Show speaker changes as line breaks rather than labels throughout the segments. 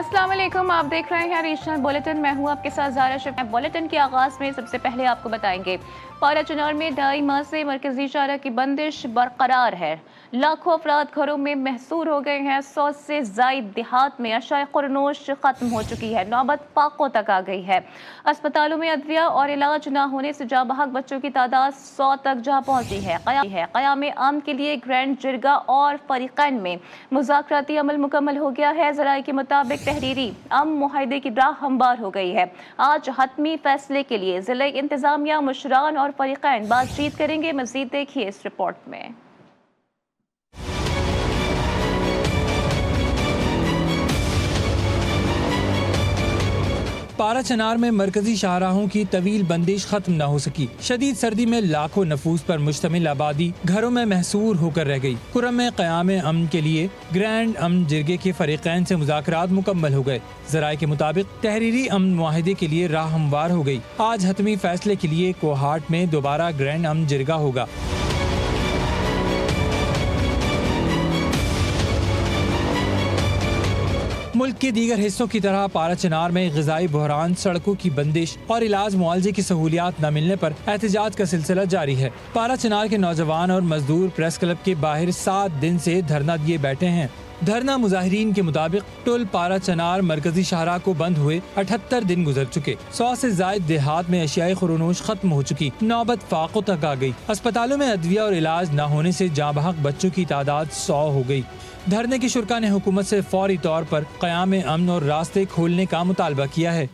अस्सलाम वालेकुम, आप देख रहे हैं रीजनल बुलेटिन। मैं हूं आपके साथ ज़ारा शिफ। बुलेटिन के आगाज़ में सबसे पहले आपको बताएंगे पारा चनार में 2.5 माह से मरकजी शाहरा की बंदिश बरकरार है। लाखों अफराद घरों में महसूर हो गए हैं। 100 से ज़ायद देहात में अशाए खुरनोश ख़त्म हो चुकी है। नौबत फाकों तक आ गई है। अस्पतालों में अदविया और इलाज न होने से जाबहक बच्चों की तादाद 100 तक जा पहुंची है। क़याम आम के लिए ग्रैंड जिरगा और फरीक़ैन में मुज़ाकराती अमल मुकम्मल हो गया है। ज़राए के मुताबिक तहरीरी मुआहदे की राह हमवार हो गई है। आज हतमी फैसले के लिए ज़िले इंतजामिया, मुशरान और फरीक़ैन बातचीत करेंगे। मज़ीद देखिए इस रिपोर्ट में।
पारा चनार में मरकजी शाहराहों की तवील बंदिश खत्म न हो सकी। शदीद सर्दी में लाखों नफूस पर मुश्तमिल आबादी घरों में महसूर होकर रह गई। कुरम में क़याम अमन के लिए ग्रैंड अमन जिरगे के फरीक़ैन से मुज़ाकरात मुकम्मल हो गए। ज़राए के मुताबिक तहरीरी अमन मुआहदे के लिए राह हमवार हो गई। आज हतमी फैसले के लिए कोहाट में दोबारा ग्रैंड अमन जिरगा होगा। मुल्क के दीगर हिस्सों की तरह पारा चनार में ग़िज़ाई बहरान, सड़कों की बंदिश और इलाज मुआलजे की सहूलियात न मिलने पर एहतजाज का सिलसिला जारी है। पारा चनार के नौजवान और मजदूर प्रेस क्लब के बाहर 7 दिन से धरना दिए बैठे हैं। धरना मुजाहिरीन के मुताबिक टुल पारा चनार मरकजी शाहरा को बंद हुए 78 दिन गुजर चुके। 100 से ज़ायद देहात में अशियाई खुरनोश खत्म हो चुकी। नौबत फाकों तक आ गई। अस्पतालों में अदविया और इलाज न होने से जाबहक बच्चों की तादाद 100 हो गई। धरने की शुरा ने हुकूमत से फौरी तौर पर क़याम अमन और रास्ते खोलने का मुतालबा किया है।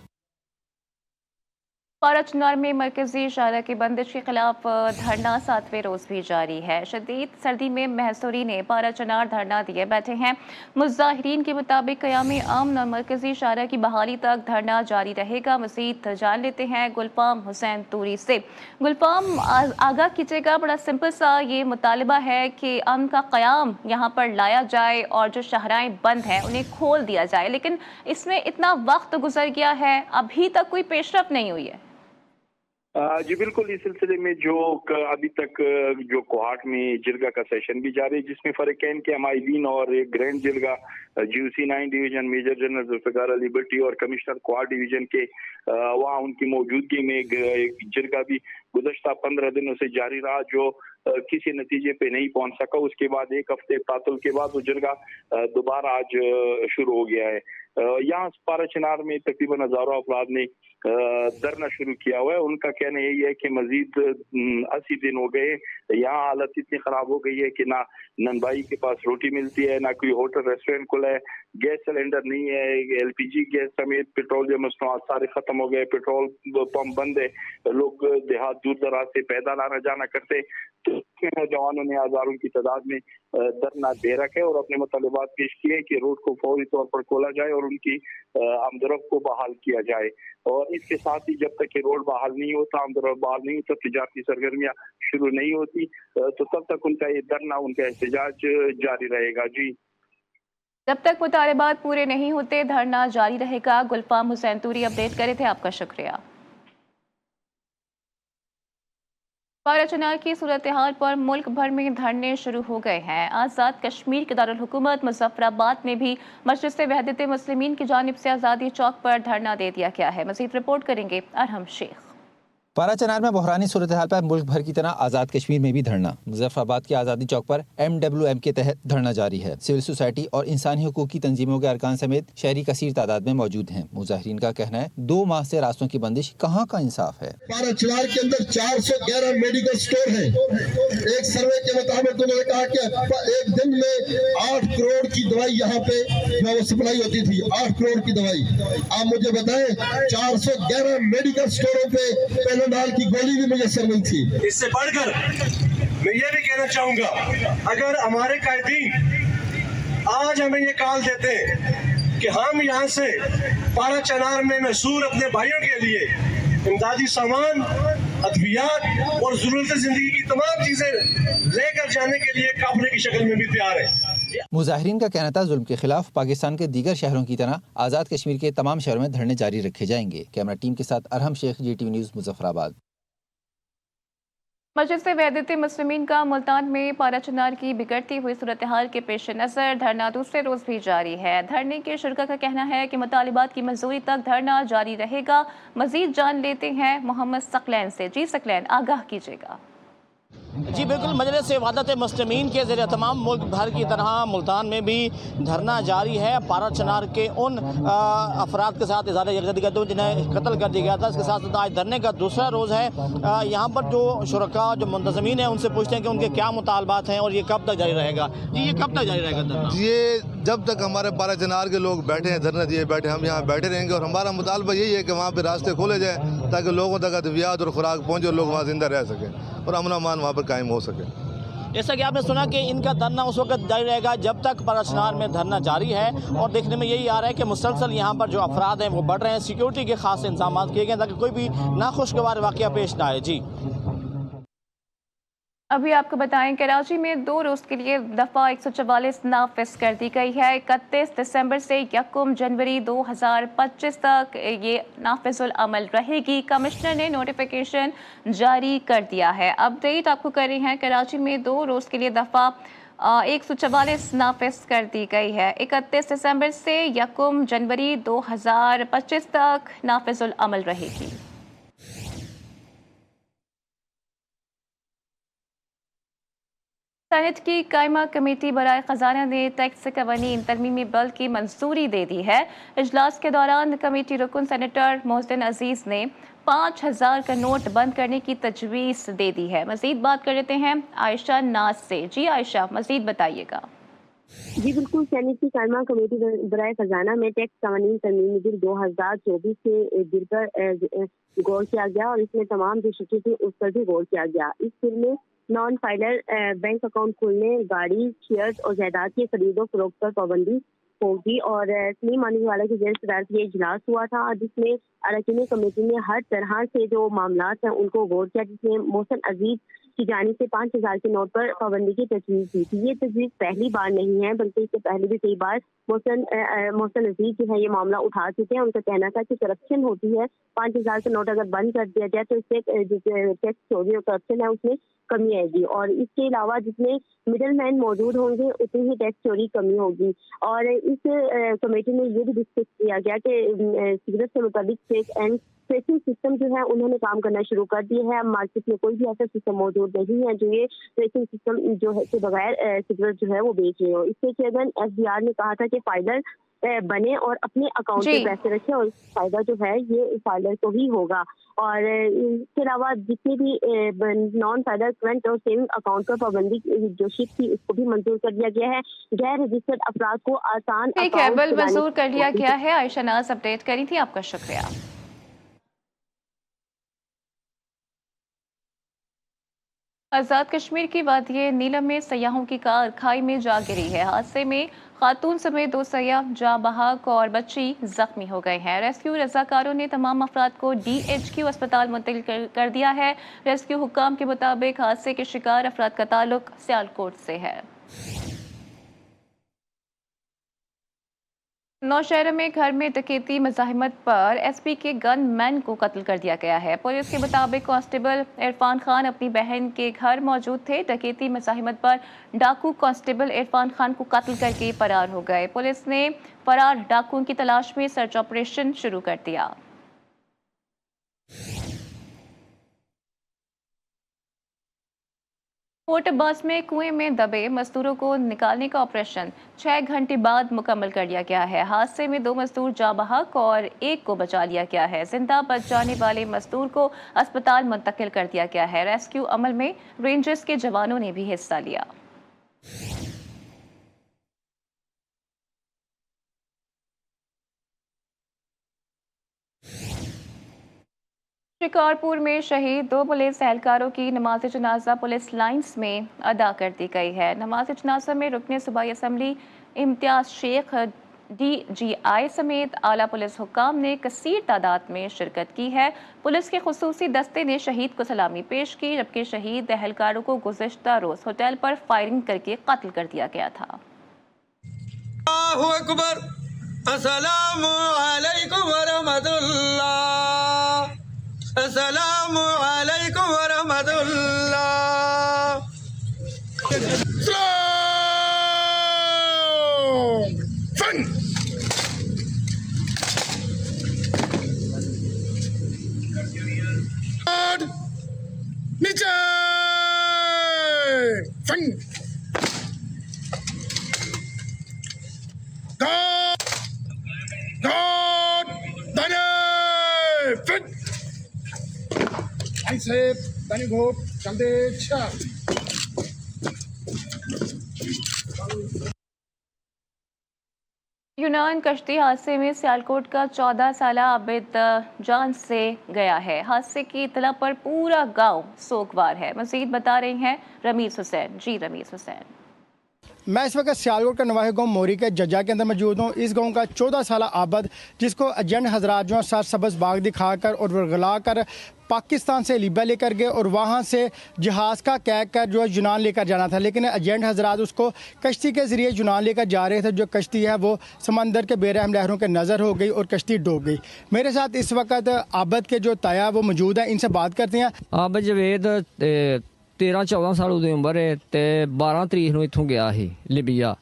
पारा चनार में मरकजी शाहरा की बंदिश के खिलाफ धरना 7वें रोज भी जारी है। शदीद सर्दी में महसूरी ने पारा चनार धरना दिए बैठे हैं। मुजाहिरीन के मुताबिक क़याम अमन और मरकजी शाहरा की बहाली तक धरना जारी रहेगा। मज़ीद जान लेते हैं गुलफाम हुसैन तूरी से। गुलफाम, आगाह कीजिएगा, बड़ा सिंपल सा ये मुतालबा है कि अमन का क़याम यहाँ पर लाया जाए और जो शाहराएँ बंद हैं उन्हें खोल दिया जाए, लेकिन इसमें इतना वक्त गुजर गया है, अभी तक कोई पेशरफ नहीं हुई है।
जी बिल्कुल, इस सिलसिले में जो अभी तक जो कोहाट में जिरगा का सेशन भी जारी है, जिसमें फरीक़ैन के अमाइदीन और एक grand jirga GC 9 division major general Zulfiqar Ali Bhatti और कमिश्नर कोहाट डिवीजन के वहाँ उनकी मौजूदगी में एक जिरगा भी गुज़श्ता 15 दिनों से जारी रहा, जो किसी नतीजे पे नहीं पहुंच सका। उसके बाद एक हफ्ते तातुल के बाद वो जिरगा दोबारा आज शुरू हो गया है। यहाँ पारा चनार में तकरीबन हजारों अफराद ने धरना शुरू किया हुआ है। उनका कहना यही है कि मजीद 80 दिन हो गए, यहाँ हालत इतनी खराब हो गई है कि ना ननबाई के पास रोटी मिलती है, ना कोई होटल रेस्टोरेंट खुला है, गैस सिलेंडर नहीं है, LPG गैस समेत पेट्रोलियम मसनूआत सारे खत्म हो गए, पेट्रोल पंप बंद है, लोग देहात दूर दराज से पैदल आना जाना करते। तो नौजवानों ने हजारों की तादाद में धरना दे रखे और अपने मुतालिबात पेश किए कि रोड को फौरी तौर पर खोला जाए और उनकी आमदरफ्त को बहाल किया जाए। और इसके साथ ही जब तक कि रोड बहाल नहीं होता, आमदरफ्त बहाल नहीं होता, तिजारती सरगर्मियां शुरू नहीं होती, तो तब तक उनका ये धरना, उनका एहतजाज जारी रहेगा। जी,
जब तक मुतालबात पूरे नहीं होते धरना जारी रहेगा। गुलफाम हुसैन तूरी अपडेट करे थे, आपका शुक्रिया। पारा चनार की सूरत हाल पर मुल्क भर में धरने शुरू हो गए हैं। आज़ाद कश्मीर के दारुल हुकूमत मुजफ्फराबाद में भी मजलिस वहदत मुस्लिमीन की जानिब से आज़ादी चौक पर धरना दे दिया गया है। मज़ीद रिपोर्ट करेंगे अरहम शेख।
पारा चनार में बहरानी सूरत हाल पर मुल्क भर की तरह आज़ाद कश्मीर में भी धरना। मुजफ्फराबाद के आज़ादी चौक पर MWM के तहत धरना जारी है। सिविल सोसाइटी और इंसानी हकूक की तंजीमों के अरकान समेत शहरी कसीर तादाद में मौजूद हैं। मुजाहिरीन का कहना है 2 माह से रास्तों की बंदिश, कहाँ का इंसाफ है।
पारा चनार के अंदर 411 मेडिकल स्टोर है। एक सर्वे के मुताबिक उन्होंने कहा कि एक दिन में 8 करोड़ की दवाई यहाँ पे वो सप्लाई होती थी, 8 करोड़ की दवाई। आप मुझे बताएं, 411 मेडिकल स्टोरों पे नाल की गोली भी मुयसर नहीं थी।
इससे बढ़कर मैं ये भी कहना चाहूंगा, अगर हमारे कायदीन आज हमें ये कॉल देते हैं कि हम यहाँ से पारा चनार में महसूर अपने भाइयों के लिए इमदादी सामान, अद्वियात और जरूरत जिंदगी की तमाम चीजें लेकर जाने के लिए काफिले की शक्ल में भी तैयार है।
मुजाहिरीन का कहना था जुल्म के खिलाफ पाकिस्तान के दीगर शहरों की तरह आज़ाद कश्मीर के तमाम शहरों में धरने जारी रखे जाएंगे। कैमरा टीम के साथ अरहम शेख, GTV न्यूज़, मुजफ्फराबाद।
मस्जिद से वहदत मुस्लिमीन का मुल्तान में पारा चनार की बिगड़ती हुई सूरत हाल के पेश नज़र धरना दूसरे रोज़ भी जारी है। धरने के शुरका का कहना है कि मुतालिबात की मंजूरी तक धरना जारी रहेगा। मजीद जान लेते हैं मोहम्मद सकलैन से। जी सकलैन, आगाह कीजिएगा।
जी बिल्कुल, मजलिस वहदत मुस्लिमीन के ज़रिए तमाम मुल्क भर की तरह मुल्तान में भी धरना जारी है। पारा चनार के उन अफराद के साथ इज़हार यकजहती करते हुए जिन्हें कत्ल कर दिया गया था, इसके साथ साथ आज धरने का दूसरा रोज़ है। यहाँ पर जो शुरका जो मुंतज़मीन हैं उनसे पूछते हैं कि उनके क्या मुतालबात हैं और ये कब तक जारी रहेगा। जी, ये कब तक जारी रहेगा धरना?
ये जब तक हमारे पारा चनार के लोग बैठे हैं, धरना दिए बैठे, हम यहाँ बैठे रहेंगे और हमारा मुतालबा यही है कि वहाँ पे रास्ते खोले जाए ताकि लोगों तक अद्वियात और खुराक पहुँचे और लोग वहाँ जिंदा रह सकें और अमन अमान वहाँ पर कायम हो सके।
जैसा कि आपने सुना कि इनका धरना उस वक्त जारी रहेगा जब तक पारा चनार में धरना जारी है और देखने में यही आ रहा है कि मुसलसल यहाँ पर जो अफराद हैं वो बढ़ रहे हैं। सिक्योरिटी के खास इंतजाम किए गए ताकि कोई भी नाखुशगवार वाक़या पेश ना आए। जी,
अभी आपको बताएं, कराची में 2 रोज़ के लिए दफ़ा 144 नाफिज कर दी गई है। 31 दिसंबर से 1 जनवरी 2025 तक ये नाफिजुल अमल रहेगी। कमिश्नर ने नोटिफिकेशन जारी कर दिया है। अपडेट आपको कर रही हैं, कराची में 2 रोज़ के लिए दफ़ा 144 नाफिज कर दी गई है। 31 दिसंबर से 1 जनवरी 2025 तक नाफिजुल अमल रहेगी। सेनेट की कायमा कमेटी बराए खजाना ने टैक्स कवानीन तरमीमी बिल की मंजूरी दे दी है। इजलास के दौरान कमेटी रुकन सेनेटर मोहसिन अजीज ने 5000 का नोट बंद करने की तजवीज़ दे दी है। मजीद बात कर लेते हैं आयशा नाज से। जी आयशा, मजीद बताइएगा।
जी बिल्कुल, सेनेट की कायमा कमेटी बराए खजाना में टैक्स कवानीन तरमीमी बिल 2024 के बिल पर गौर किया गया और इसमें तमाम जो शिक्के थी उस पर भी गौर किया गया। इस बिल में नॉन फाइलर बैंक अकाउंट खोलने, गाड़ी, शेयर्स और जायदाद की खरीदो फरोख्त पर पाबंदी होगी। और सलीम मानीवाला की जेल सदारत ये इजलास हुआ था जिसमें अरकान कमेटी ने हर तरह से जो मामलात हैं उनको गौर किया, जिसमें मोहसिन अजीज की जानिब से 5000 के नोट पर पाबंदी की तजवीज़ दी थी। ये तजवीज़ पहली बार नहीं है बल्कि इससे पहले भी कई बार मोहसिन अजीज जो है ये मामला उठा चुके हैं। उनका कहना था कि करप्शन होती है, 5000 का नोट अगर बंद कर दिया जाए तो इससे जो टैक्स चोरी और करप्शन है उसमें कमी आएगी और इसके अलावा जितने मिडल मैन मौजूद होंगे उतनी ही टैक्स चोरी कमी होगी। और इस कमेटी में ये भी डिस्कस किया गया कि सिगरेट के मुताबिक चेक एंड ट्रेसिंग सिस्टम जो है उन्होंने काम करना शुरू कर दिया है। अब मार्केट में कोई भी ऐसा सिस्टम मौजूद नहीं है जो ये ट्रेसिंग सिस्टम जो है के बगैर सिगरेट जो है वो बेच रहे हो। इसके चेयरमैन FBR ने कहा था कि फाइलर बने और अपने अकाउंट में पैसे रखे और फायदा जो है ये फाइलर को ही होगा। और इसके अलावा जितने भी नॉन फाइलर करंट और सेविंग अकाउंट पर पाबंदी जो शिप थी उसको भी मंजूर कर दिया गया है। गैर रजिस्टर्ड अफराद को आसान
बिल मंजूर कर लिया गया है। आयशा नाज अपडेट करी थी, आपका शुक्रिया। आज़ाद कश्मीर की वादिये नीलम में सयाहों की कार खाई में जा गिरी है। हादसे में खातून समेत 2 सयाह जाँ बहक और बच्ची जख्मी हो गए हैं। रेस्क्यू रजाकारों ने तमाम अफराद को DHQ अस्पताल मुंतकिल कर दिया है। रेस्क्यू हुक्काम के मुताबिक हादसे के शिकार अफराद का ताल्लुक सियालकोट से है। नौशहरा में घर में डकैती मज़ाहिमत पर SP के गन मैन को कत्ल कर दिया गया है। पुलिस के मुताबिक कांस्टेबल इरफान खान अपनी बहन के घर मौजूद थे। डकैती मज़ाहिमत पर डाकू कांस्टेबल इरफान खान को कत्ल करके फरार हो गए। पुलिस ने फरार डाकुओं की तलाश में सर्च ऑपरेशन शुरू कर दिया। कोट अब्बास में कुएं में दबे मजदूरों को निकालने का ऑपरेशन 6 घंटे बाद मुकम्मल कर लिया गया है। हादसे में 2 मजदूर जाँ बहक और 1 को बचा लिया गया है। जिंदा बच जाने वाले मजदूर को अस्पताल मुंतकिल कर दिया गया है। रेस्क्यू अमल में रेंजर्स के जवानों ने भी हिस्सा लिया। शिकारपुर में शहीद 2 पुलिस एहलकारों की नमाज जनाजा पुलिस लाइन्स में अदा कर दी गई है। नमाज जनाजा में रुकने सूबाई असम्बली इम्तियाज शेख, DGI समेत आला पुलिस हुक्काम ने कसीर तादाद में शिरकत की है। पुलिस के खुसूसी दस्ते ने शहीद को सलामी पेश की, जबकि शहीद एहलकारों को गुज़िश्ता रोज होटल पर फायरिंग करके कत्ल कर दिया गया था।
अस्सलामु अलैकुम व रहमतुल्लाह।
यूनान कश्ती हादसे में सियालकोट का 14 साला आबिद जान से गया है। हादसे की इतला पर पूरा गांव सोगवार है। मजीद बता रही हैं रमीज हुसैन। जी रमीज हुसैन।
मैं इस वक्त सियालकोट का नवाही गाँव मोरी के जज्जा के अंदर मौजूद हूँ। इस गांव का 14 साला आबद, जिसको एजेंट हजरात जो सर सब्ज़ बाग दिखाकर और वर्गला कर पाकिस्तान से लीबिया लेकर गए और वहाँ से जहाज़ का कह कर जो यूनान लेकर जाना था, लेकिन एजेंट हजरात उसको कश्ती के ज़रिए यूनान लेकर जा रहे थे। जो कश्ती है वो समंदर के बेरहम लहरों के नज़र हो गई और कश्ती डूब गई। मेरे साथ इस वक्त आबद के जो ताया वो मौजूद हैं, इनसे बात करते हैं।
आबद जवेद 13-14 साल उदी उम्र है ते 12 तरीक ਨੂੰ इत्थों गया ही लीबिया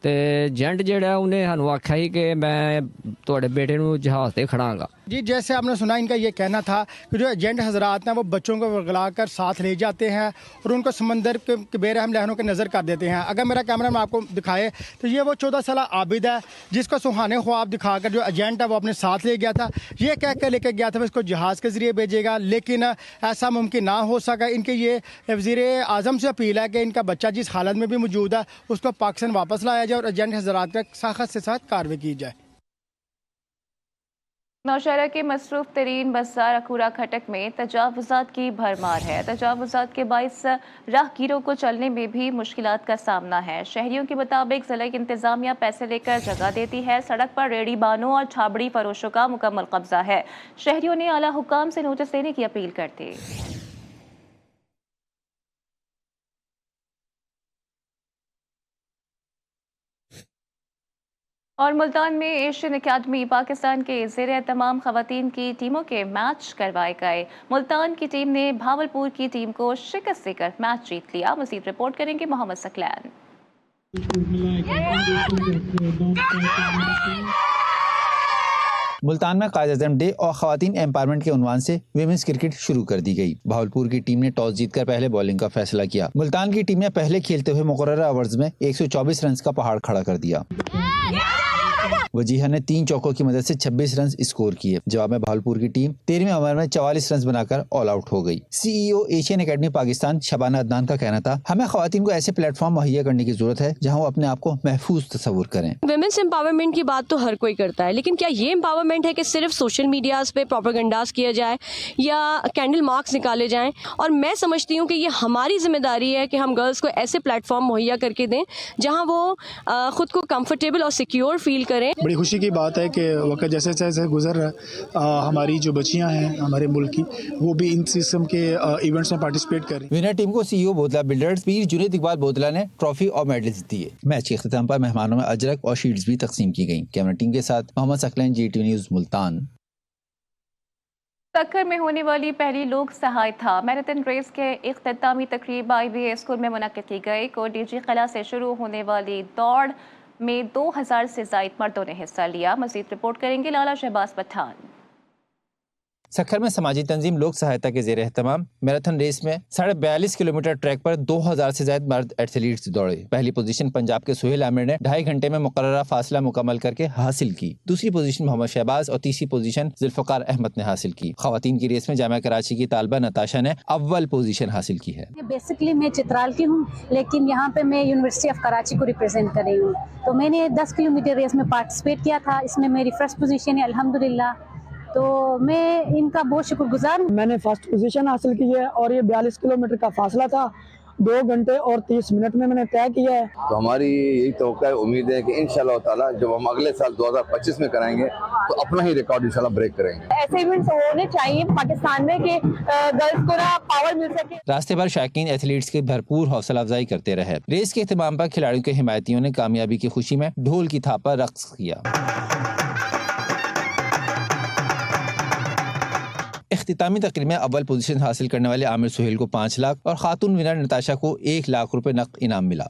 ਤੇ ਏਜੰਟ ਜਿਹੜਾ ਉਹਨੇ ਸਾਨੂੰ ਆਖਿਆ ਸੀ ਕਿ ਮੈਂ ਤੁਹਾਡੇ ਬੇਟੇ ਨੂੰ ਜਹਾਜ਼ ਤੇ ਖੜਾਂਗਾ।
जी, जैसे आपने सुना, इनका ये कहना था कि जो एजेंट हजरात हैं वो बच्चों को वर्गला कर साथ ले जाते हैं और उनको समंदर के बेरहम लहरों के नज़र कर देते हैं। अगर मेरा कैमरा में आपको दिखाए तो ये वो 14 साला आबिद है जिसको सुहाने ख्वाब दिखाकर जो एजेंट है वो अपने साथ ले गया था। ये कह कर लेकर गया था इसको जहाज़ के ज़रिए भेजेगा, लेकिन ऐसा मुमकिन ना हो सका। इनके ये वज़ीर आज़म से अपील है कि इनका बच्चा जिस हालत में भी मौजूद है उसको पाकिस्तान वापस लाया जाए और एजेंट हजरात का सख्त से सख्त कार्रवाई की जाए।
नौशहरा के मसरूफ तरीन बाजार अखूरा खटक में तजावुज़ात की भरमार है। तजावुज़ात के बाइस राहगीरों को चलने में भी मुश्किलात का सामना है। शहरियों के मुताबिक ज़िला की इंतज़ामिया पैसे लेकर जगह देती है। सड़क पर रेडी बानों और छाबड़ी फरोशों का मुकम्मल कब्जा है। शहरियों ने आला हुकाम से नोटिस देने की अपील करते। और मुल्तान में एशियन अकादमी पाकिस्तान के ज़ेरे तमाम ख़वातीन की टीमों के मैच करवाए गए। मुल्तान की टीम ने भावलपुर की टीम को शिकस्त देकर मैच जीत लिया। मज़ीद रिपोर्ट करेंगे मोहम्मद सकलैन।
मुल्तान में कायद-ए-आज़म डे और ख़वातीन एम्पावरमेंट के उन्वान से विमेंस क्रिकेट शुरू कर दी गई। भावलपुर की टीम ने टॉस जीतकर पहले बॉलिंग का फैसला किया। मुल्तान की टीम ने पहले खेलते हुए मुकर्रर ओवर्स में 124 रन का पहाड़ खड़ा कर दिया। वजीहा ने 3 चौकों की मदद से 26 रन स्कोर किए। जवाब में भावलपुर की टीम 13वें ओवर में 44 रन बनाकर ऑल आउट हो गई। CEO Asian academy Pakistan Shabana Adnan का कहना था, हमें ख़वातीन को ऐसे प्लेटफॉर्म मुहैया करने की जरूरत है जहां वो अपने आप को महफूज तस्वुर करें।
विमेंस एम्पावरमेंट की बात तो हर कोई करता है, लेकिन क्या ये एम्पावरमेंट है कि सिर्फ सोशल मीडियाज पे प्रोपेगेंडास किया जाए या कैंडल मार्क्स निकाले जाएं? और मैं समझती हूँ कि ये हमारी जिम्मेदारी है कि हम गर्ल्स को ऐसे प्लेटफॉर्म मुहैया करके दें जहाँ वो खुद को कंफर्टेबल और सिक्योर फील करें।
बड़ी खुशी की बात है कि वक्त जैसे जैसे गुजर रहा है हमारी जो बच्चियां हैं हमारे मुल्क की, वो भी इन किस्म के इवेंट्स में पार्टिसिपेट कर रही हैं।
विनर टीम को सीईओ बोतला बिल्डर्स पीर जुनैद इकबाल बोतला ने ट्रॉफी और मेडल्स दिए। मैच के अख्ताम पर मेहमानों में अजरक और शील्ड्स भी तकसीम की गई। कैमरा टीम के साथ मोहम्मद सकलैन, GTV न्यूज़ मुल्तान।
सक्कर में होने वाली पहली लोक सहायता मैराथन रेस के इख्तितामी तकरीब IVA स्कूल में मुनक्किद की गई। कोट-डीजी किला से शुरू होने वाली दौड़ में 2000 से ज़ायद मर्दों ने हिस्सा लिया। मज़ीद रिपोर्ट करेंगे लाला शहबाज पठान।
सक्खर में समाजी तंजीम लोक सहायता के ज़ेरे एहतमाम मैराथन रेस में 42.5 किलोमीटर ट्रैक पर 2000 से ज्यादा मर्द एथलीट्स दौड़े। पहली पोजीशन पंजाब के सुहेल आमिर ने 2.5 घंटे में मुकर्ररा फासला मुकम्मल करके हासिल की। दूसरी पोजीशन मोहम्मद शहबाज और तीसरी पोजीशन जुल्फ़कार अहमद ने हासिल की। खवातीन की रेस में जामिया कराची की तालबा नताशा ने अव्वल पोजीशन हासिल की है।
बेसिकली मैं चित्राल की हूँ, लेकिन यहाँ पे मैं यूनिवर्सिटी ऑफ कराची को रिप्रेजेंट कर रही हूँ। तो मैंने 10 किलोमीटर रेस में पार्टिसिपेट किया था। इसमें मेरी फर्स्ट पोजीशन है अल्हम्दुलिल्लाह, तो मैं इनका बहुत शुक्रगुजार।
मैंने फर्स्ट पोजीशन हासिल की है और ये 42 किलोमीटर का फासला था 2 घंटे और 30 मिनट में मैंने तय किया है।
तो हमारी यही तवक्का है, उम्मीद है कि इंशाल्लाह ताला जब हम अगले साल 2025 में कराएंगे तो अपना ही रिकॉर्ड इंशाल्लाह ब्रेक करेंगे।
ऐसे इवेंट्स होने चाहिए पाकिस्तान में कि गर्ल्स को ना पावर मिल सके।
रास्ते भर शायकीन एथलीट्स की भरपूर हौसला अफजाई करते रहे। रेस के इख्तिताम पर खिलाड़ियों के हिमायतियों ने कामयाबी की खुशी में ढोल की थाप पर रक्स किया। इख्तितामी तकरीब में अव्वल पोजीशन हासिल करने वाले आमिर सुहेल को 5 लाख और खातून विनर नताशा को 1 लाख रुपए नकद इनाम मिला।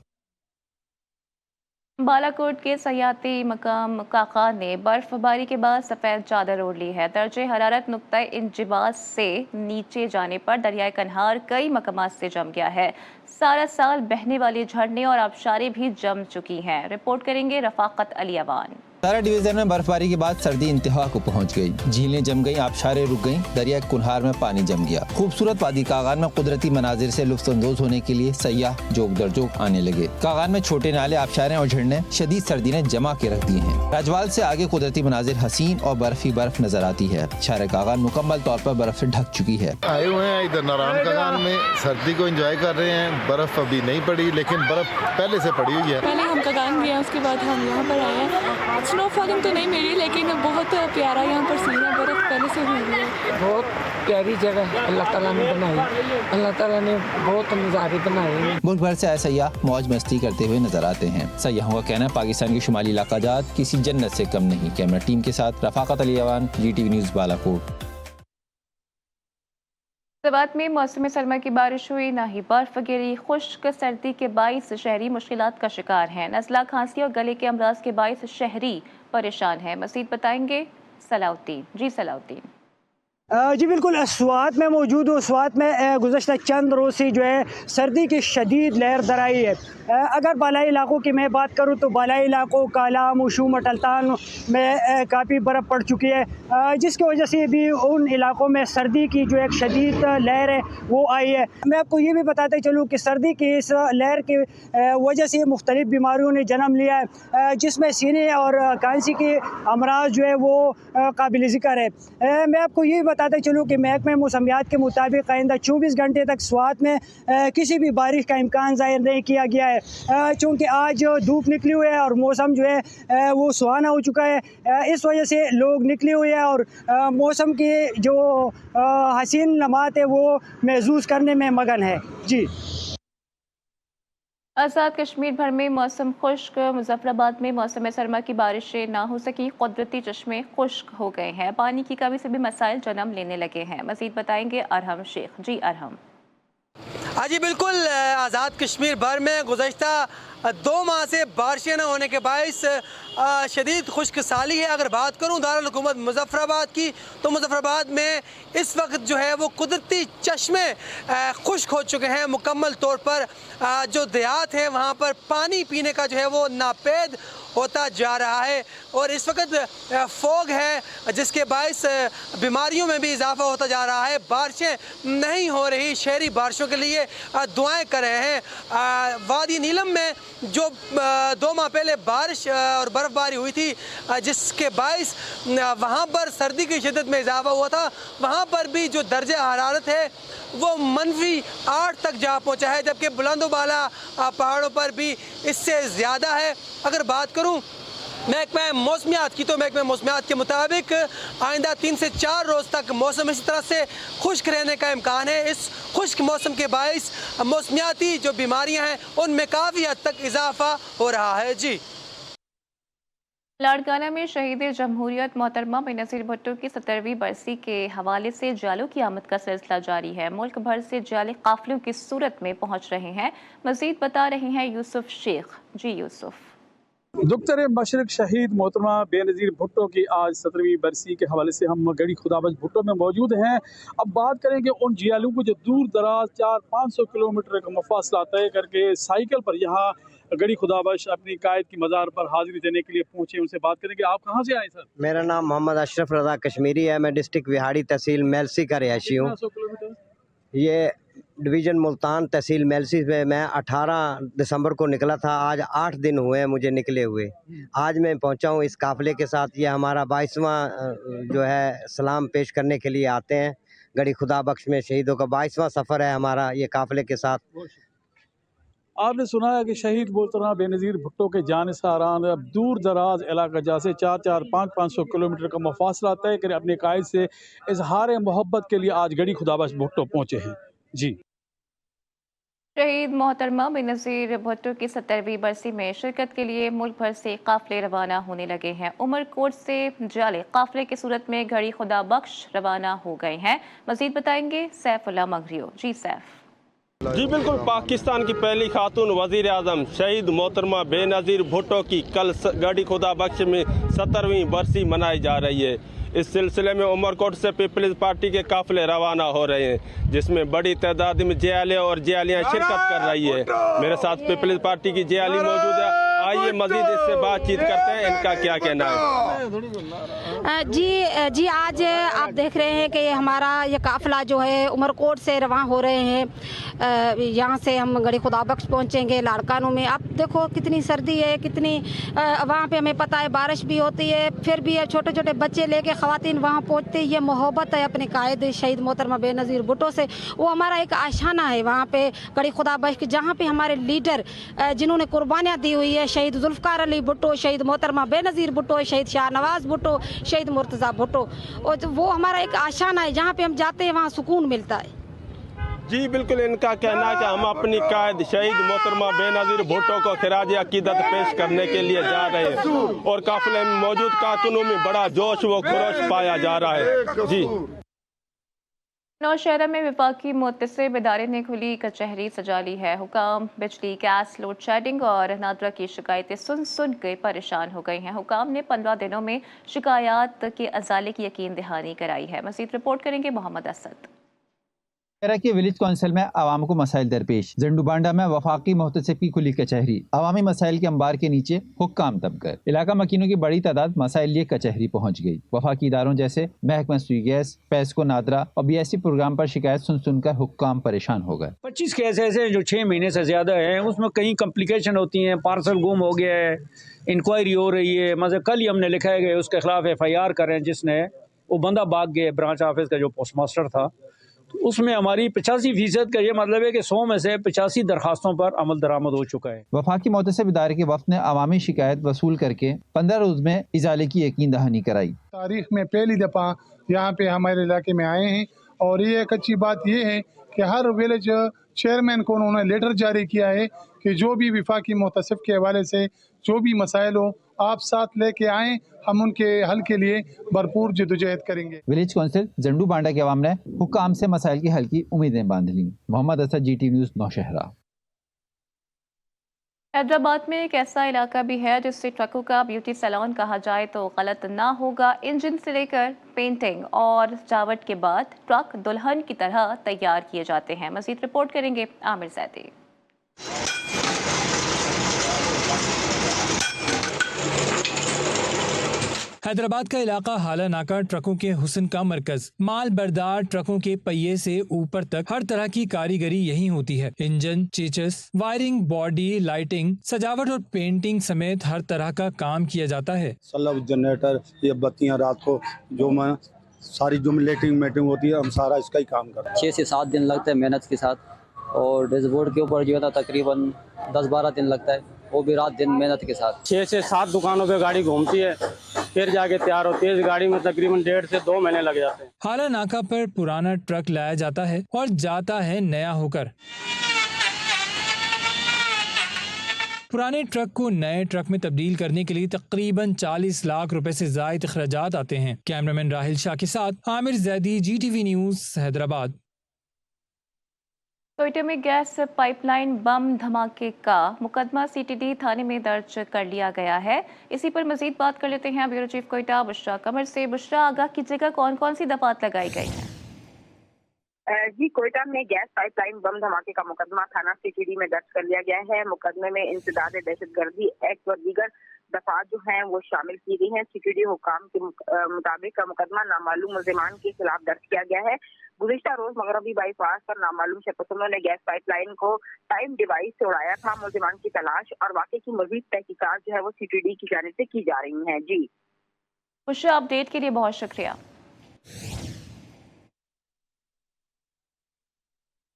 बालाकोट के सयाती मकाम काका ने बर्फबारी के बाद सफ़ेद चादर ओढ़ ली है। दर्जे हरारत नुक्ता इंजिबास से नीचे जाने पर दरियाए कन्हार कई मकामात से जम गया है। सारा साल बहने वाले झरने और आबशारें भी जम चुकी हैं। रिपोर्ट करेंगे रफाकत अली अवान।
सारा डिवीजन में बर्फबारी के बाद सर्दी इंतहा को पहुंच गई। झीलें जम गईं, आबशारें रुक गईं, दरिया कुन्हार में पानी जम गया। खूबसूरत वादी कागान में कुदरती मनाजिर से लुत्फअंदोज होने के लिए सयाह जोक दर जोक आने लगे। कागान में छोटे नाले, आबशारें और झरने शदीद सर्दी ने जमा के रख दिए हैं। राजवाल से आगे कुदरती मनाजिर हसीन और बर्फ ही बर्फ नजर आती है। शहर कागान मुकम्मल तौर पर बर्फ से ढक चुकी है।
आए हुए हैं इधर नारायण कागान में, सर्दी को एंजॉय कर रहे हैं। बर्फ अभी नहीं पड़ी लेकिन बर्फ पहले से पड़ी हुई है।
पहले हम कागान गए, उसके बाद हम यहाँ पर आए हैं। स्नोफॉलिंग तो नहीं मिली लेकिन बहुत प्यारा यहाँ पर सीन है, बर्फ पहले से हुई है।
बहुत प्यारी जगह अल्लाह ताला ने बनाई, अल्लाह ताला ने बहुत नज़ारे बनाए।
मुल्क भर से आए सयाह मौज मस्ती करते हुए नजर आते हैं। सयाहों का कहना है पाकिस्तान के शुमाली इलाका जात किसी जन्नत से कम नहीं। कैमरा टीम के साथ रफाकत अली अवान, GTV न्यूज़ बालाकोट।
फैसलाबाद में मौसम सरमा की बारिश हुई, ना ही बर्फ गिरी। खुश्क सर्दी के बाइस शहरी मुश्किलात का शिकार हैं। नज़ला, खांसी और गले के अमराज के बाइस शहरी परेशान हैं। मज़ीद बताएंगे सलाउद्दीन। जी सलाउद्दीन।
जी बिल्कुल, स्वात में मौजूद हूँ। स्वात में गुज़श्ता चंद रोज़ से जो है सर्दी की शदीद लहर दर आई है। अगर बालाई इलाकों की मैं बात करूँ तो बालाई इलाकों कालाम, उशूम, अटलतान में काफ़ी बर्फ़ पड़ चुकी है, जिसकी वजह से भी उन इलाकों में सर्दी की जो एक शदीद लहर है वो आई है। मैं आपको ये भी बताते चलूँ कि सर्दी की इस लहर की वजह से मुख्तलिफ़ बीमारियों ने जन्म लिया है, जिसमें सीने और खांसी के अमराज जो है वो काबिल ज़िक्र है। मैं आपको ये बताते चलूँ कि महकमे मौसमियात के मुताबिक आइंदा 24 घंटे तक स्वात में किसी भी बारिश का इम्कान ज़ाहिर नहीं किया गया है, चूँकि आज धूप निकली हुई है और मौसम जो है वो सुहाना हो चुका है। इस वजह से लोग निकले हुए हैं और मौसम की जो हसीन लम्हात है वो महसूस करने में मगन है। जी।
आज़ाद कश्मीर भर में मौसम खुश्क। मुजफ्फराबाद में मौसम सरमा की बारिशें ना हो सकी, कुदरती चश्मे खुश्क हो गए हैं। पानी की कमी से भी मसाइल जन्म लेने लगे हैं। मज़ीद बताएंगे अरहम शेख। जी अरहम।
हाँ जी बिल्कुल, आज़ाद कश्मीर भर में गुज़श्ता 2 माह से बारिशें न होने के बाइस शदीद खुश्क साली है। अगर बात करूँ दारुल हुकूमत मुजफ्फराबाद की तो मुजफ्फराबाद में इस वक्त जो है वो कुदरती चश्मे खुश्क हो चुके हैं मुकम्मल तौर पर। जो देहात है वहाँ पर पानी पीने का जो है वो नापेद होता जा रहा है और इस वक्त फॉग है जिसके बाइस बीमारियों में भी इजाफा होता जा रहा है। बारिशें नहीं हो रही, शहरी बारिशों के लिए दुआएं कर रहे हैं। वादी नीलम में जो 2 माह पहले बारिश और बर्फ़बारी हुई थी जिसके बाइस वहाँ पर सर्दी की शिद्दत में इजाफा हुआ था, वहाँ पर भी जो दर्जे हरारत है वो -8 तक जा पहुँचा है, जबकि बुलंदोबाला पहाड़ों पर भी इससे ज़्यादा है। अगर बात करूँ महकमा मौसमियात की तो महकमा मौसमियात के मुताबिक आइंदा 3 से 4 रोज़ तक मौसम इसी तरह से खुश्क रहने का इम्कान है। इस खुश्क मौसम के बाइस मौसमियाती जो बीमारियां हैं उनमें काफ़ी हद तक इजाफा हो रहा है। जी।
लाड़काना में शहीद जमहूरियत मोहतरमा बेनज़ीर भुट्टो की 70वीं बरसी के हवाले से जालों की आमद का सिलसिला जारी है। मुल्क भर से जाले काफिलों की सूरत में पहुँच रहे हैं। मज़ीद बता रहे हैं यूसुफ शेख। जी यूसुफ।
दुख्तर मशरक शहीद मोहतरमा बेनज़ीर भुट्टो की आज 70वीं बरसी के हवाले से हम गढ़ी खुदाबंद भुट्टो में मौजूद हैं। अब बात करेंगे उन जियालों को जो दूर दराज 400-500 किलोमीटर का मुफासला तय करके साइकिल पर यहाँ गढ़ी खुदाबंद अपनी कायद की मज़ार पर हाजिरी देने के लिए पहुँचे। उनसे बात करेंगे। आप कहाँ से आए सर?
मेरा नाम मोहम्मद अशरफ रज़ा कश्मीरी है। मैं डिस्ट्रिक्ट विहाड़ी तहसील मेलसी का रिहायशी हूँ। ये डिवीज़न मुल्तान तहसील मेलसी में मैं 18 दिसंबर को निकला था। आज 8 दिन हुए हैं मुझे निकले हुए। आज मैं पहुंचा हूं इस काफ़िले के साथ। ये हमारा 22वां जो है सलाम पेश करने के लिए आते हैं। गढ़ी खुदा बख्श में शहीदों का 22वां सफ़र है हमारा ये काफ़िले के साथ।
आपने सुना है कि शहीद मोहतरमा बेनज़ीर भुट्टो के जानिसारान अब दूर दराज इलाका जैसे 400-500 किलोमीटर का मुफासला तय कर अपने कायद से इजहार मोहब्बत के लिए आज गढ़ी खुदाबंद भुट्टो पहुँचे हैं। जी।
शहीद मोहतरमा बेनज़ीर भुट्टो की 70वीं बरसी में शिरकत के लिए मुल्क भर से काफिले रवाना होने लगे हैं। उमरकोट से जाले काफिले की सूरत में घड़ी खुदा बख्श रवाना हो गए हैं। मजीद बताएंगे सैफुल्लाह मगरियो। जी सैफ।
जी बिल्कुल, पाकिस्तान की पहली खातून वजीर आजम शहीद मोहतरमा बेनज़ीर भुट्टो की कल घड़ी खुदा बख्श में 70वीं बरसी मनाई जा रही है। इस सिलसिले में उमरकोट से पीपल्स पार्टी के काफिले रवाना हो रहे हैं, जिसमें बड़ी तादाद में जेआले और जेआलियाँ शिरकत कर रही है। मेरे साथ पीपल्स पार्टी की जेआली मौजूद है, आइए मजीद इससे बातचीत करते हैं, इनका क्या कहना है।
जी आज आप देख रहे हैं कि हमारा ये काफिला जो है उमरकोट से रवाना हो रहे हैं। यहाँ से हम गड़ी खुदा बख्श पहुँचेंगे लाड़कानों में। आप देखो कितनी सर्दी है, कितनी वहाँ पे हमें पता है बारिश भी होती है, फिर भी छोटे छोटे बच्चे लेके ख़वातीन वहाँ पहुँचते हैं। ये मोहब्बत है अपने कायद शहीद मोहतरमा बेनज़ीर भुट्टो से। वो हमारा एक आशाना है वहाँ पे गड़ी खुदा बख्श, जहाँ पे हमारे लीडर जिन्होंने कुर्बानियाँ दी हुई है, शहीद जुल्फ़कार अली भुट्टो, शहीद मोहतरमा बेनज़ीर भुट्टो, शहीद शाहनवाज भुट्टो, शहीद मुर्तज़ा भुट्टो, और वो हमारा एक आशाना है। जहाँ पे हम जाते हैं वहाँ सुकून मिलता है।
जी बिल्कुल, इनका कहना है कि हम अपनी कायद शहीद मोहतरमा बेनज़ीर भुट्टो को खिराज अकीदत पेश करने के लिए जा रहे हैं और काफिले में मौजूद कारकुनों में बड़ा जोश व खरोश पाया जा रहा है। जी
नौशहरा में विफाकी मुतसिब इदारे ने खुली कचहरी सजा ली है। हुकाम बिजली, गैस, लोड शेडिंग और नादरा की शिकायतें सुन के परेशान हो गई हैं। हुकाम ने 15 दिनों में शिकायत के अजाले की यकीन दहानी कराई है। मज़ीद रिपोर्ट करेंगे मोहम्मद असद।
की विलेज काउंसिल में आवाम को मसाइल दरपेश। जंडूबांडा में वफाकी मुहतसिब की खुली कचहरी। अवामी मसाइल के अंबार के नीचे हुक्काम दबकर इलाका मकीनों की बड़ी तादाद मसाइल लिए कचहरी पहुंच गई। वफाकी इदारों जैसे महकमा सुई गैस, पेस्को, नादरा और BSC प्रोग्राम पर शिकायत सुनकर हुक्काम परेशान हो गए।
25 केस ऐसे जो 6 महीने से ज्यादा है, उसमें कई कॉम्प्लिकेशन होती हैं। पार्सल गुम हो गया है, इंक्वायरी हो रही है। मतलब कल ही हमने लिखा है कि उसके खिलाफ FIR करें, जिसने वो बंदा भाग गया ब्रांच ऑफिस का जो पोस्ट मास्टर था। तो उसमें हमारी 85% का ये मतलब है कि 100 में से 85 दरखास्तों पर अमल दरामद हो चुका है।
वफाकी मुतसिब इदारे के वफ्द ने अवामी शिकायत वसूल करके 15 रोज में इजाले की यकीन दहानी कराई।
तारीख में पहली दफा यहाँ पे हमारे इलाके में आए हैं और ये एक अच्छी बात ये है कि हर विलेज चेयरमैन को उन्होंने लेटर जारी किया है कि जो भी वफाकी मुतसिब के हवाले से जो भी मसाइल हो आप साथ लेके आएँ, हम उनके हल के लिए भरपूर जद्दोजहद करेंगे।
विलेज काउंसिल जंडूबांडा के अवाम ने हुक्काम से मसाइल के हल की उम्मीदें बांध ली। Mohammad Asad, GT news, Nowshera.
हैदराबाद में एक ऐसा इलाका भी है जिससे ट्रकों का ब्यूटी सैलून कहा जाए तो गलत ना होगा। इंजन से लेकर पेंटिंग और सजावट के बाद ट्रक दुल्हन की तरह तैयार किए जाते हैं। मज़ीद रिपोर्ट करेंगे आमिर ज़ैदी।
हैदराबाद का इलाका हाला नाका ट्रकों के हुस्न का मरकज। माल बरदार ट्रकों के पहिए से ऊपर तक हर तरह की कारीगरी यही होती है। इंजन, चेचस, वायरिंग, बॉडी, लाइटिंग, सजावट और पेंटिंग समेत हर तरह का काम किया जाता है।
जनरेटर, ये बत्तियां, रात को जो सारी जो लेटिंग होती है, हम सारा इसका ही काम करते हैं।
6 से 7 दिन लगते हैं मेहनत के साथ, और डैशबोर्ड के ऊपर जो है ना तकरीबन 10-12 दिन लगता है, वो भी रात दिन मेहनत के साथ।
6 से 7 दुकानों पे गाड़ी घूमती है, फिर जाके तैयार होती है। इस गाड़ी में तकरीबन 1.5 से 2 महीने लग जाते हैं।
हाला नाका पर पुराना ट्रक लाया जाता है और जाता है नया होकर। पुराने ट्रक को नए ट्रक में तब्दील करने के लिए तकरीबन 40 लाख रुपए से ज़ायद अखराजात आते हैं। कैमरामैन राहिल शाह के साथ आमिर जैदी, GTV न्यूज़, हैदराबाद।
कोयटा में गैस पाइपलाइन बम धमाके का मुकदमा CTD थाने में दर्ज कर लिया गया है। इसी पर मजीद बात कर लेते हैं ब्यूरो चीफ कोयटा बुशरा कमर से। बुशरा, आगाह कीजिएगा कौन कौन सी दफात लगाई गई है?
जी, कोयटा में गैस पाइपलाइन बम धमाके का मुकदमा थाना CTD में दर्ज कर लिया गया है। मुकदमे में इंसदाद दहशतगर्दी एक्ट और दीगर दफात जो हैं वो शामिल की गई हैं। CTD हुकाम के मुताबिक का मुकदमा नामालूम मुल्जिमान के खिलाफ दर्ज किया गया है। गुज़िश्ता रोज मगरबी बाईपास पर नामालूम शख्सों ने गैस पाइपलाइन को टाइम डिवाइस से उड़ाया था। मुल्जिमान की तलाश और वाक़े की मज़ीद तहकीकात जो है वो CTD की जानिब से की जा रही हैं। जी
बुशरा, अपडेट के लिए बहुत शुक्रिया।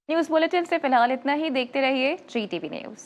न्यूज़ बुलेटिन से फिलहाल इतना ही। देखते रहिए GTV न्यूज़।